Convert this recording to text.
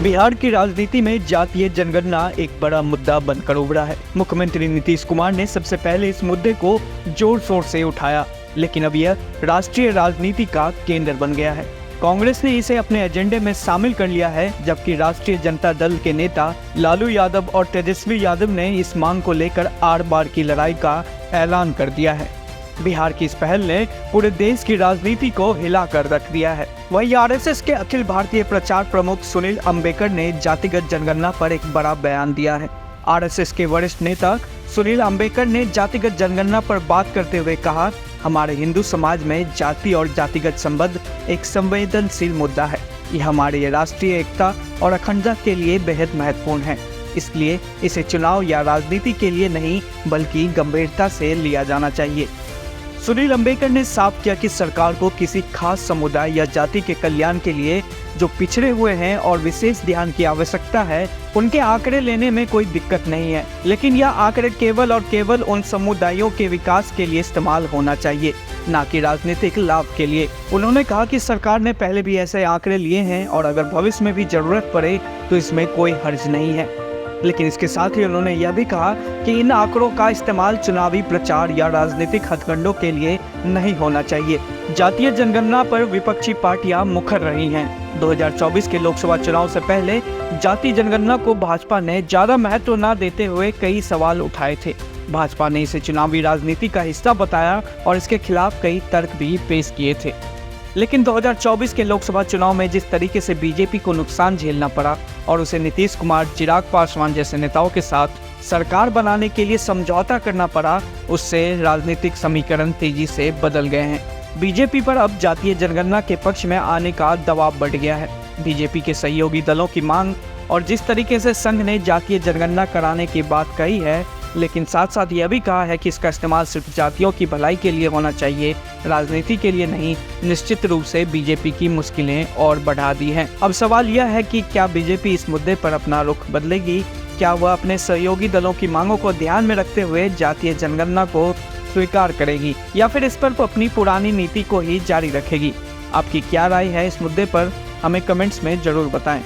बिहार की राजनीति में जातीय जनगणना एक बड़ा मुद्दा बनकर उभरा है। मुख्यमंत्री नीतीश कुमार ने सबसे पहले इस मुद्दे को जोर शोर से उठाया, लेकिन अब यह राष्ट्रीय राजनीति का केंद्र बन गया है। कांग्रेस ने इसे अपने एजेंडे में शामिल कर लिया है, जबकि राष्ट्रीय जनता दल के नेता लालू यादव और तेजस्वी यादव ने इस मांग को लेकर आर पार की लड़ाई का ऐलान कर दिया है। बिहार की इस पहल ने पूरे देश की राजनीति को हिला कर रख दिया है। वहीं आरएसएस के अखिल भारतीय प्रचार प्रमुख सुनील अम्बेकर ने जातिगत जनगणना पर एक बड़ा बयान दिया है। आरएसएस के वरिष्ठ नेता सुनील अम्बेकर ने जातिगत जनगणना पर बात करते हुए कहा, हमारे हिंदू समाज में जाति और जातिगत संबंध एक संवेदनशील मुद्दा है। यह हमारी राष्ट्रीय एकता और अखंडता के लिए बेहद महत्वपूर्ण है। इसलिए इसे चुनाव या राजनीति के लिए नहीं, बल्कि गंभीरता से लिया जाना चाहिए। सुनील अम्बेकर ने साफ किया कि सरकार को किसी खास समुदाय या जाति के कल्याण के लिए जो पिछड़े हुए हैं और विशेष ध्यान की आवश्यकता है, उनके आंकड़े लेने में कोई दिक्कत नहीं है, लेकिन यह आंकड़े केवल और केवल उन समुदायों के विकास के लिए इस्तेमाल होना चाहिए, न कि राजनीतिक लाभ के लिए। उन्होंने कहा कि सरकार ने पहले भी ऐसे आंकड़े लिए हैं और अगर भविष्य में भी जरूरत पड़े तो इसमें कोई हर्ज नहीं है। लेकिन इसके साथ ही उन्होंने यह भी कहा कि इन आंकड़ों का इस्तेमाल चुनावी प्रचार या राजनीतिक हथकंडों के लिए नहीं होना चाहिए। जातीय जनगणना पर विपक्षी पार्टियां मुखर रही हैं। 2024 के लोकसभा चुनाव से पहले जातीय जनगणना को भाजपा ने ज्यादा महत्व न देते हुए कई सवाल उठाए थे। भाजपा ने इसे चुनावी राजनीति का हिस्सा बताया और इसके खिलाफ कई तर्क भी पेश किए थे। लेकिन 2024 के लोकसभा चुनाव में जिस तरीके से बीजेपी को नुकसान झेलना पड़ा और उसे नीतीश कुमार, चिराग पासवान जैसे नेताओं के साथ सरकार बनाने के लिए समझौता करना पड़ा, उससे राजनीतिक समीकरण तेजी से बदल गए हैं। बीजेपी पर अब जातीय जनगणना के पक्ष में आने का दबाव बढ़ गया है। बीजेपी के सहयोगी दलों की मांग और जिस तरीके से संघ ने जातीय जनगणना कराने की बात कही है, लेकिन साथ साथ यह भी कहा है कि इसका इस्तेमाल सिर्फ जातियों की भलाई के लिए होना चाहिए, राजनीति के लिए नहीं, निश्चित रूप से बीजेपी की मुश्किलें और बढ़ा दी हैं। अब सवाल यह है कि क्या बीजेपी इस मुद्दे पर अपना रुख बदलेगी? क्या वह अपने सहयोगी दलों की मांगों को ध्यान में रखते हुए जातीय जनगणना को स्वीकार करेगी या फिर इस पर अपनी पुरानी नीति को ही जारी रखेगी? आपकी क्या राय है इस मुद्दे पर? हमें कमेंट्स में जरूर बताएं।